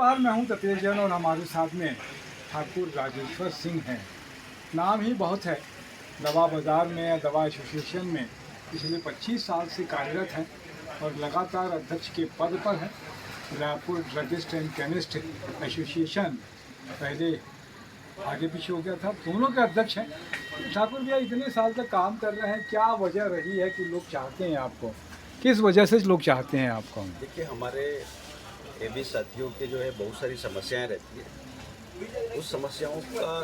दोपहर में हूँ तपेश जैन और हमारे साथ में ठाकुर राजेश्वर सिंह हैं। नाम ही बहुत है। दवा बाज़ार में या दवा एसोसिएशन में पिछले 25 साल से कार्यरत हैं और लगातार अध्यक्ष के पद पर हैं। Raipur druggist and chemist association पहले आगे पीछे हो गया था, दोनों के अध्यक्ष हैं। ठाकुर भैया इतने साल तक काम कर रहे हैं, क्या वजह रही है कि लोग चाहते हैं आपको? किस वजह से लोग चाहते हैं आपको? देखिए, हमारे एबी साथियों के जो है बहुत सारी समस्याएं रहती है। उस समस्याओं का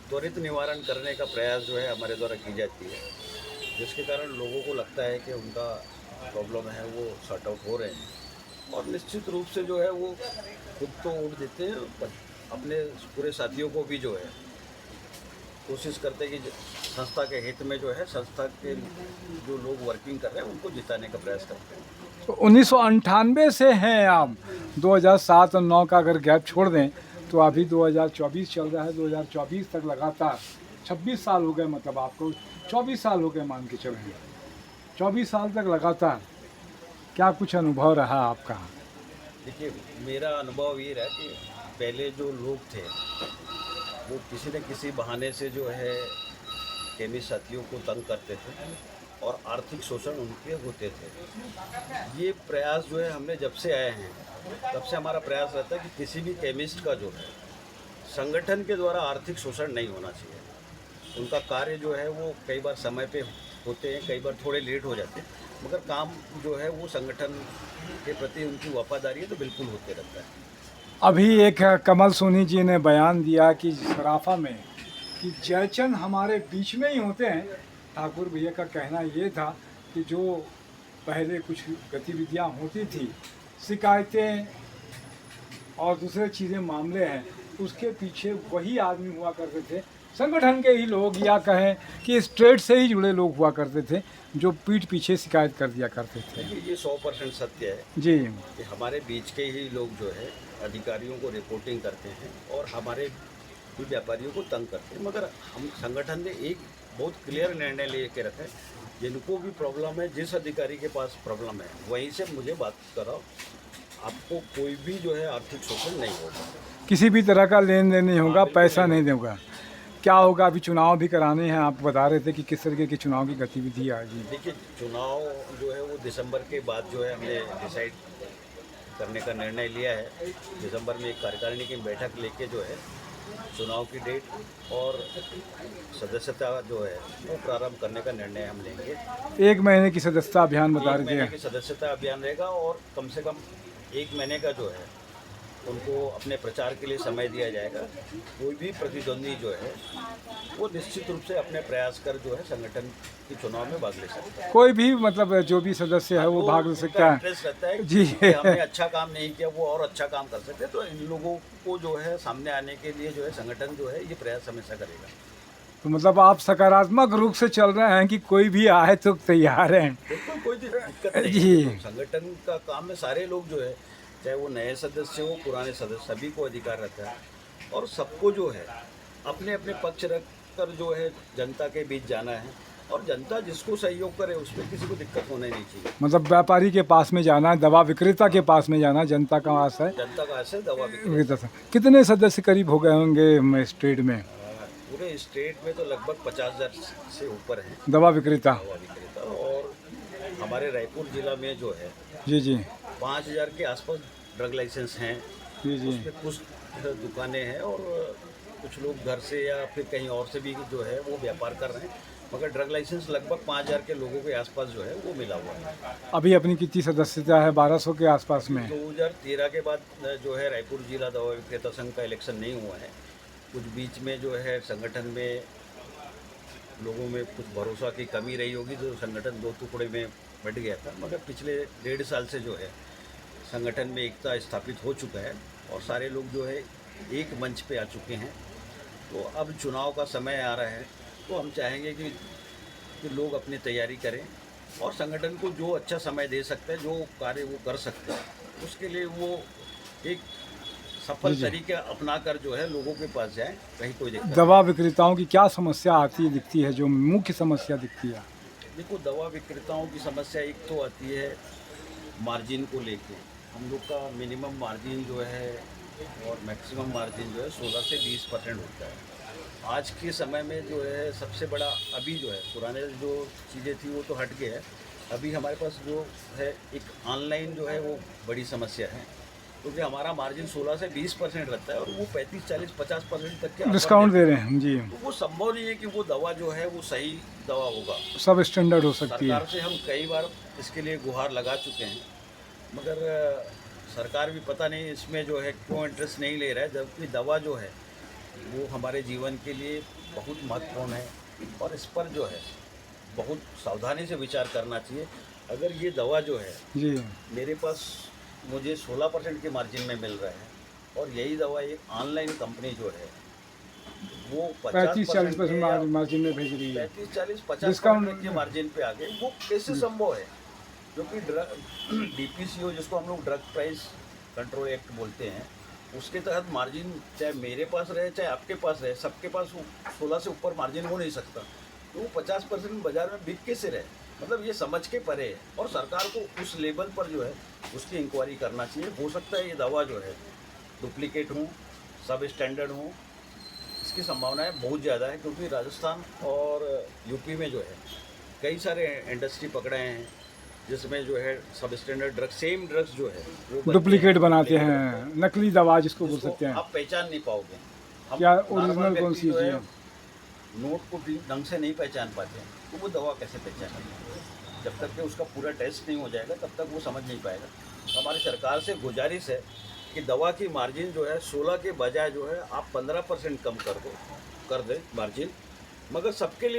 त्वरित निवारण करने का प्रयास जो है हमारे द्वारा की जाती है, जिसके कारण लोगों को लगता है कि उनका प्रॉब्लम है वो सॉर्ट आउट हो रहे हैं और निश्चित रूप से जो है वो खुद तो उठ देते हैं, पर अपने पूरे साथियों को भी जो है कोशिश करते हैं कि संस्था के हित में जो है संस्था के जो लोग वर्किंग कर रहे हैं उनको जिताने का प्रयास करते हैं। तो 1998 से हैं आप। 2007 और 9 का अगर गैप छोड़ दें तो अभी 2024 चल रहा है। 2024 तक लगातार 26 साल हो गए, मतलब आपको 24 साल हो गए मान के चलें। 24 साल तक लगातार क्या कुछ अनुभव रहा आपका? देखिए, मेरा अनुभव ये रहा कि पहले जो लोग थे वो किसी न किसी बहाने से जो है केमिस्ट साथियों को तंग करते थे और आर्थिक शोषण उनके होते थे। ये प्रयास जो है हमने जब से आए हैं तब से हमारा प्रयास रहता है कि किसी भी केमिस्ट का जो है संगठन के द्वारा आर्थिक शोषण नहीं होना चाहिए। उनका कार्य जो है वो कई बार समय पे होते हैं, कई बार थोड़े लेट हो जाते हैं, मगर काम जो है वो संगठन के प्रति उनकी वफादारी है तो बिल्कुल होते रहता है। अभी एक कमल सोनी जी ने बयान दिया कि सराफा में कि जयचंद हमारे बीच में ही होते हैं। ठाकुर भैया का कहना ये था कि जो पहले कुछ गतिविधियां होती थी, शिकायतें और दूसरे चीज़ें मामले हैं, उसके पीछे वही आदमी हुआ करते थे, संगठन के ही लोग, या कहें कि स्ट्रेट से ही जुड़े लोग हुआ करते थे, जो पीठ पीछे शिकायत कर दिया करते थे। ये 100% सत्य है जी, कि हमारे बीच के ही लोग जो है अधिकारियों को रिपोर्टिंग करते हैं और हमारे भी व्यापारियों को तंग करते हैं, मगर हम संगठन ने एक बहुत क्लियर निर्णय लेके रखा है, जिनको भी प्रॉब्लम है, जिस अधिकारी के पास प्रॉब्लम है वहीं से मुझे बात कराओ, आपको कोई भी जो है आर्थिक शोषण नहीं होगा, किसी भी तरह का लेन देन नहीं होगा, बिल्कुल पैसा नहीं नहीं देगा। क्या होगा? अभी चुनाव भी कराने हैं, आप बता रहे थे कि किस तरीके की चुनाव की गतिविधि आएगी। देखिए, चुनाव जो है वो दिसंबर के बाद जो है हमने डिसाइड करने का निर्णय लिया है। दिसंबर में एक कार्यकारिणी की बैठक लेके जो है चुनाव की डेट और सदस्यता जो है वो प्रारंभ करने का निर्णय हम लेंगे। 1 महीने की सदस्यता अभियान बता 1 रहे महीने थे। की सदस्यता अभियान रहेगा और कम से कम 1 महीने का जो है उनको अपने प्रचार के लिए समय दिया जाएगा। कोई भी प्रतिद्वंदी जो है वो निश्चित रूप से अपने प्रयास कर जो है संगठन के चुनाव में भाग ले सकता है। कोई भी मतलब जो भी सदस्य है वो भाग ले सकता है। इंटरेस्ट रहता है जी। कि हमने अच्छा काम नहीं किया, वो और अच्छा काम कर सकते हैं, तो इन लोगों को जो है सामने आने के लिए जो है संगठन जो है ये प्रयास हमेशा करेगा। तो मतलब आप सकारात्मक रूप से चल रहे हैं कि कोई भी आए तो तैयार हैं। बिल्कुल, कोई दिक्कत नहीं जी। है। संगठन का काम में सारे लोग जो है, चाहे वो नए सदस्य हो, पुराने सदस्य, सभी को अधिकार रहता है और सबको जो है अपने अपने पक्ष रख कर जो है जनता के बीच जाना है और जनता जिसको सहयोग करे उसमें किसी को दिक्कत होने नहीं चाहिए। मतलब व्यापारी के पास में जाना है, दवा विक्रेता के पास में जाना है, जनता का आस है। जनता का ऐसे दवा विक्रेता से कितने सदस्य करीब हो गए होंगे स्टेट में? पूरे स्टेट में तो लगभग 50,000 से ऊपर है दवा विक्रेता। दवा विक्रेता, और हमारे रायपुर जिला में जो है जी जी 5,000 के आसपास ड्रग लाइसेंस हैं। जी जी। उसमें कुछ दुकानें हैं और कुछ लोग घर से या फिर कहीं और से भी जो है वो व्यापार कर रहे हैं, मगर ड्रग लाइसेंस लगभग 5,000 के लोगों के आसपास जो है वो मिला हुआ है। अभी अपनी कितनी सदस्यता है? 1200 के आसपास में। 2013 के बाद जो है रायपुर जिला दवा विक्रेता संघ का इलेक्शन नहीं हुआ है। कुछ बीच में जो है संगठन में लोगों में कुछ भरोसा की कमी रही होगी, जो संगठन 2 टुकड़े में बट गया था, मगर पिछले 1.5 साल से जो है संगठन में एकता स्थापित हो चुका है और सारे लोग जो है एक मंच पे आ चुके हैं। तो अब चुनाव का समय आ रहा है, तो हम चाहेंगे कि लोग अपनी तैयारी करें और संगठन को जो अच्छा समय दे सकते हैं, जो कार्य वो कर सकते हैं, उसके लिए वो एक सफल तरीके अपनाकर जो है लोगों के पास जाए, कहीं कोई दिक्कत। दवा विक्रेताओं की क्या समस्या आती है, दिखती है, जो मुख्य समस्या दिखती है? देखो, दवा विक्रेताओं की समस्या एक तो आती है मार्जिन को लेके। हम लोग का मिनिमम मार्जिन जो है और मैक्सिमम मार्जिन जो है 16 से 20% होता है। आज के समय में जो है सबसे बड़ा अभी जो है, पुराने जो चीज़ें थी वो तो हट गए है। अभी हमारे पास जो है एक ऑनलाइन जो है वो बड़ी समस्या है, क्योंकि हमारा मार्जिन 16 से 20% रहता है और वो 35, 40, 50% तक के डिस्काउंट दे रहे हैं जी। तो वो संभव नहीं है कि वो दवा जो है वो सही दवा होगा। सब स्टैंडर्ड हो सकती है। सरकार से हम कई बार इसके लिए गुहार लगा चुके हैं, मगर सरकार भी पता नहीं इसमें जो है क्यों इंटरेस्ट नहीं ले रहा है, जबकि दवा जो है वो हमारे जीवन के लिए बहुत महत्वपूर्ण है और इस पर जो है बहुत सावधानी से विचार करना चाहिए। अगर ये दवा जो है जी मेरे पास मुझे 16% के मार्जिन में मिल रहा है और यही दवा एक ऑनलाइन कंपनी जो है वो 35-40% मार्जिन में भेज रही है। 35, 40, 50% डिस्काउंट के मार्जिन पे आ गए, वो कैसे संभव है? क्योंकि DPCO जिसको हम लोग ड्रग प्राइस कंट्रोल एक्ट बोलते हैं, उसके तहत मार्जिन चाहे मेरे पास रहे चाहे आपके पास रहे, सबके पास 16 से ऊपर मार्जिन हो नहीं सकता। तो वो 50% बाजार में बिक कैसे रहे? मतलब ये समझ के परे है और सरकार को उस लेवल पर जो है उसकी इंक्वायरी करना चाहिए। हो सकता है ये दवा जो है डुप्लीकेट हो, सब स्टैंडर्ड हो, इसकी संभावनाएं बहुत ज़्यादा है, क्योंकि राजस्थान और यूपी में जो है कई सारे इंडस्ट्री पकड़े हैं जिसमें जो है सब स्टैंडर्ड ड्रग्स, सेम ड्रग्स जो है वो बनते डुप्लीकेट हैं, बनाते duplicate हैं, नकली दवा जिसको बोल जिसको सकते हैं। आप पहचान नहीं पाओगे। हम क्या नॉर्मल ओरिजिनल कौन व्यक्ति सी जो है चीज़? नोट को ढंग से नहीं पहचान पाते हैं, तो वो दवा कैसे पहचानेंगे? जब तक कि उसका पूरा टेस्ट नहीं हो जाएगा तब तक वो समझ नहीं पाएगा। तो हमारी सरकार से गुजारिश है कि दवा की मार्जिन जो है 16 के बजाय जो है आप 15% कम कर दें मार्जिन, मगर सबके लिए